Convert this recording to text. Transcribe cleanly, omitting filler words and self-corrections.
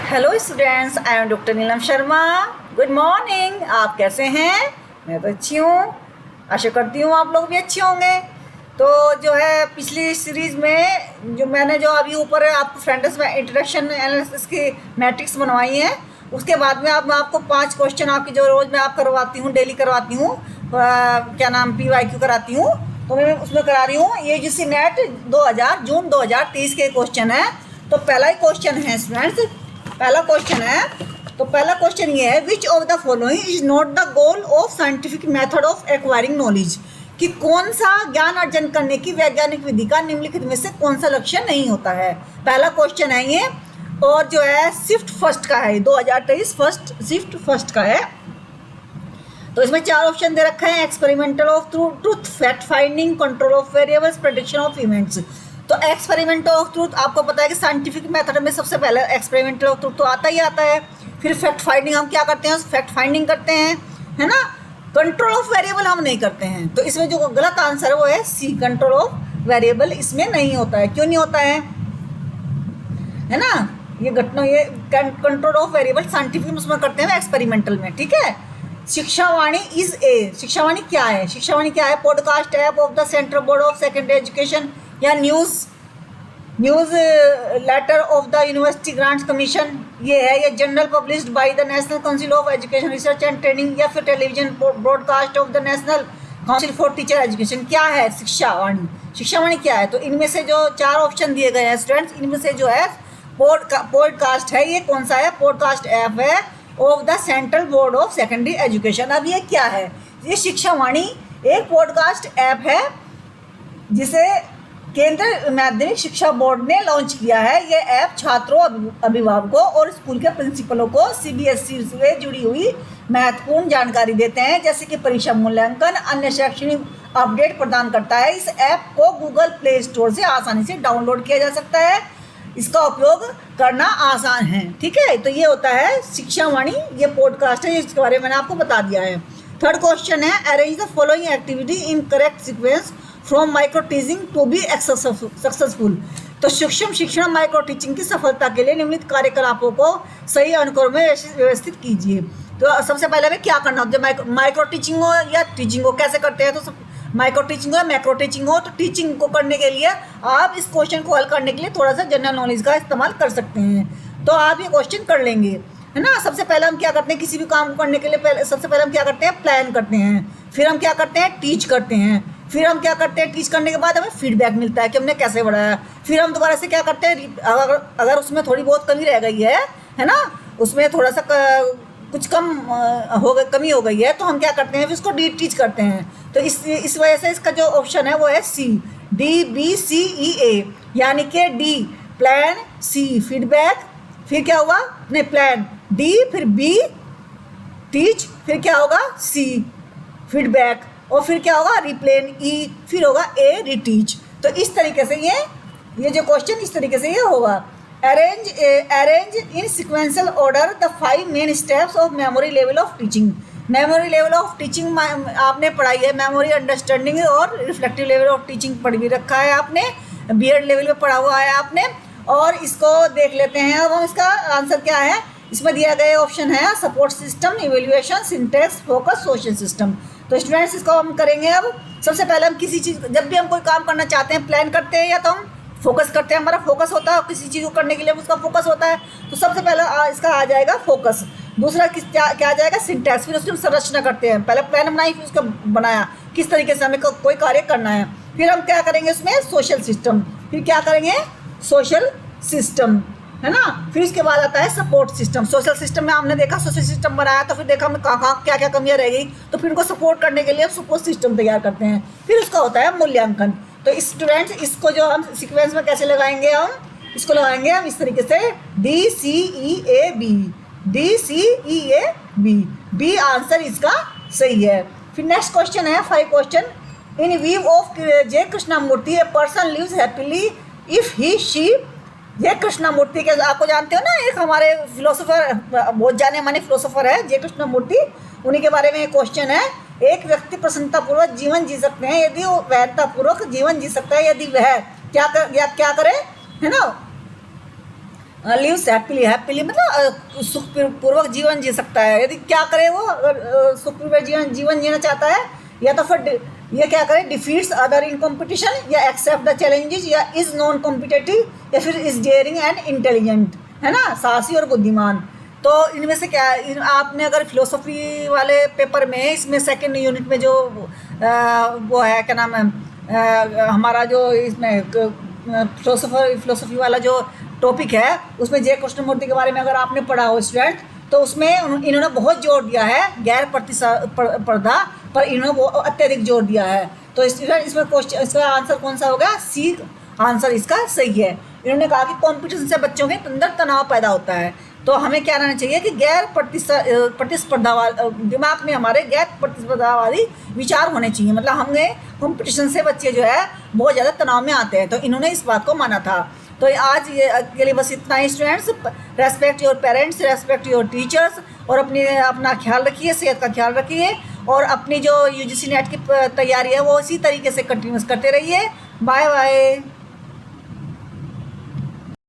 Hello students, I am doctor Neelam Sharma. Good morning. आप कैसे हैं? मैं तो अच्छी हूँ, आशा करती हूँ आप लोग भी अच्छे होंगे। तो जो है पिछली सीरीज़ में जो मैंने जो अभी ऊपर आपको फ्रेंड्स में इंट्रोडक्शन एनालिसिस की मैट्रिक्स बनवाई है, उसके बाद में अब मैं आपको 5 क्वेश्चन आपकी जो रोज़ मैं आप करवाती हूँ, डेली करवाती हूँ, क्या नाम PYQ कराती हूँ, तो मैं उसमें करा रही हूँ ये जिससे नेट 2000 जून 2023 के क्वेश्चन है। तो पहला ही क्वेश्चन है स्टूडेंट्स, पहला क्वेश्चन है। तो पहला क्वेश्चन ये है, which of the following is not the goal of scientific method of acquiring knowledge, कि कौन सा ज्ञान अर्जन करने की वैज्ञानिक विधि का निम्नलिखित में से कौन सा लक्ष्य नहीं होता है। पहला क्वेश्चन है ये, और जो है शिफ्ट फर्स्ट का है, 2023 फर्स्ट शिफ्ट फर्स्ट का है। तो इसमें 4 ऑप्शन दे रखा है, experimental of truth, fact finding, control of variables, prediction of events. तो एक्सपेरिमेंट ऑफ ट्रूथ आपको पता है कि साइंटिफिक मेथड में सबसे पहले एक्सपेरिमेंटल ऑफ ट्रूथ तो आता ही आता है। फिर फैक्ट फाइंडिंग हम क्या करते हैं, फैक्ट फाइंडिंग करते हैं, है ना। कंट्रोल ऑफ वेरिएबल हम नहीं करते हैं। तो इसमें जो गलत आंसर है वो है सी, कंट्रोल ऑफ वेरिएबल इसमें नहीं होता है। क्यों नहीं होता है ना। ये घटना, ये कंट्रोल ऑफ वेरिएबल साइंटिफिक में उसमें करते हैं, एक्सपेरिमेंटल में, ठीक है। शिक्षावाणी इज ए, शिक्षावाणी क्या है? शिक्षावाणी क्या है? Podcast app of the central board of secondary education, या newsletter of the university grants commission ये है, या journal published by the national council of education research and training, या फिर television broadcast of the national council for teacher education. क्या है शिक्षावाणी? शिक्षावाणी क्या है? तो इनमें से जो 4 ऑप्शन दिए गए हैं स्टूडेंट्स, इनमें से जो है पॉडकास्ट है। ये कौन सा है? पॉडकास्ट ऐप है of the central board of secondary education. अब ये क्या है? ये शिक्षावाणी एक पॉडकास्ट ऐप है जिसे केंद्रीय माध्यमिक शिक्षा बोर्ड ने लॉन्च किया है। ये ऐप छात्रों, अभिभावकों और स्कूल के प्रिंसिपलों को CBSE से जुड़ी हुई महत्वपूर्ण जानकारी देते हैं, जैसे कि परीक्षा मूल्यांकन, अन्य शैक्षणिक अपडेट प्रदान करता है। इस ऐप को गूगल प्ले स्टोर से आसानी से डाउनलोड किया जा सकता है। इसका उपयोग करना आसान है, ठीक है। तो ये होता है शिक्षावाणी, ये पॉडकास्ट है, इसके बारे में मैंने आपको बता दिया है। थर्ड क्वेश्चन है, arrange the following activity in correct sequence from micro teaching to be successful. तो सूक्ष्म शिक्षण माइक्रो टीचिंग की सफलता के लिए निम्नलिखित कार्यकलापों को सही अनुक्रम में व्यवस्थित कीजिए। तो सबसे पहले हमें क्या करना होता है? माइक्रो टीचिंग हो या टीचिंग हो, कैसे करते हैं? तो माइक्रो टीचिंग हो या मैक्रो टीचिंग हो, तो टीचिंग को करने के लिए आप इस क्वेश्चन को हल करने के लिए थोड़ा सा जनरल नॉलेज का इस्तेमाल कर सकते हैं। तो आप ये क्वेश्चन कर लेंगे, है ना। सबसे पहले हम क्या करते हैं, किसी भी काम को करने के लिए सबसे पहले हम क्या करते हैं, प्लान करते हैं। फिर हम क्या करते हैं, टीच करते हैं। फिर हम क्या करते हैं, टीच करने के बाद हमें फीडबैक मिलता है कि हमने कैसे बढ़ाया। फिर हम दोबारा से क्या करते हैं, अगर उसमें थोड़ी बहुत कमी रह गई है ना, उसमें थोड़ा सा कुछ कमी हो गई है, तो हम क्या करते हैं, फिर उसको टीच करते हैं। तो इस वजह से इसका जो ऑप्शन है वो है सी, DBCEA, यानी कि D प्लान, C फीडबैक, फिर क्या हुआ, नहीं प्लान, D, फिर B टीच, फिर क्या होगा C फीडबैक, और फिर क्या होगा रिप्लेन, E, फिर होगा A रिटीच। तो इस तरीके से ये जो क्वेश्चन इस तरीके से ये होगा। Arrange in sequential order the 5 main steps of memory level of teaching. Memory level of teaching आपने पढ़ाई है, मेमोरी, अंडरस्टैंडिंग और रिफ्लेक्टिव लेवल ऑफ टीचिंग पढ़ भी रखा है आपने, B.Ed लेवल में पढ़ा हुआ है आपने। और इसको देख लेते हैं अब हम, इसका आंसर क्या है। इसमें दिया गया ऑप्शन है support system, evaluation, syntax, focus, social system. तो स्टूडेंट्स इसको हम करेंगे। अब सबसे पहले हम किसी चीज़, जब भी हम कोई काम करना चाहते हैं, प्लान करते हैं या तो हम फोकस करते हैं, हमारा फोकस होता है किसी चीज़ को करने के लिए, उसका फोकस होता है। तो सबसे पहले इसका आ जाएगा फोकस। दूसरा क्या आ जाएगा, सिंटैक्स। फिर उसकी संरचना करते हैं, पहले प्लान बनाई, फिर उसका बनाया किस तरीके से हमें कोई कार्य करना है। फिर हम क्या करेंगे उसमें, सोशल सिस्टम। फिर क्या करेंगे, सोशल सिस्टम, है ना। फिर इसके बाद आता है सपोर्ट सिस्टम। सोशल सिस्टम में हमने देखा, सोशल सिस्टम बनाया, तो फिर देखा हमें कहाँ क्या क्या कमियाँ रह गई, तो फिर उनको सपोर्ट करने के लिए हम सपोर्ट सिस्टम तैयार करते हैं। फिर उसका होता है मूल्यांकन। तो स्टूडेंट्स इसको जो हम सीक्वेंस में कैसे लगाएंगे, हम इसको लगाएंगे हम इस तरीके से, DCEAB, DCEAB, B आंसर इसका सही है। फिर नेक्स्ट क्वेश्चन है 5 question. In view of J Krishnamurti, a person lives happily if he she. ये कृष्णामूर्ति के आपको जानते हो ना, एक हमारे फिलोसोफर, बहुत जाने माने फिलोसोफर है J कृष्णामूर्ति, उन्हीं के बारे में एक क्वेश्चन है। एक व्यक्ति प्रसन्नतापूर्वक जीवन जी सकते हैं यदि वो वैधतापूर्वक जीवन जी सकता है यदि वह क्या करे, है ना, लिव्स हैप्पीली, हैप्पीली मतलब सुखपूर्वक जीवन जी सकता है। यदि क्या करे वो, अगर सुखपूर्वक जीवन जीना चाहता है, या तो फिर ये क्या करे, डिफीट्स अदर इन कंपटीशन, या एक्सेप्ट द चैलेंजेस, या इज नॉन कॉम्पिटेटिव, या फिर इज डेयरिंग एंड इंटेलिजेंट, है ना, साहसी और बुद्धिमान। तो इनमें से क्या, आपने अगर फिलोसफी वाले पेपर में, इसमें सेकेंड यूनिट में जो वो है, क्या नाम है, हमारा जो इसमें फिलोसफी वाला जो टॉपिक है, उसमें जय कृष्णमूर्ति के बारे में अगर आपने पढ़ा हो स्टूडेंट, तो उसमें इन्होंने बहुत जोर दिया है गैर प्रतिस्पर्धा पर, इन्होंने वो अत्यधिक जोर दिया है। तो स्टूडेंट इसमें क्वेश्चन, इसका आंसर कौन सा होगा, सी आंसर इसका सही है। इन्होंने कहा कि कंपटीशन से बच्चों के अंदर तनाव पैदा होता है। तो हमें क्या रहना चाहिए कि गैर प्रतिस्पर्धा दिमाग में हमारे गैर प्रतिस्पर्धावादी विचार होने चाहिए। मतलब हमें कंपटीशन से बच्चे जो है बहुत ज़्यादा तनाव में आते हैं, तो इन्होंने इस बात को माना था। तो आज ये के लिए बस इतना ही students. Respect your parents, respect your teachers, और अपना ख्याल रखिए, सेहत का ख्याल रखिए, और अपनी जो यूजीसी नेट की तैयारी है वो इसी तरीके से कंटिन्यूस करते रहिए। Bye bye.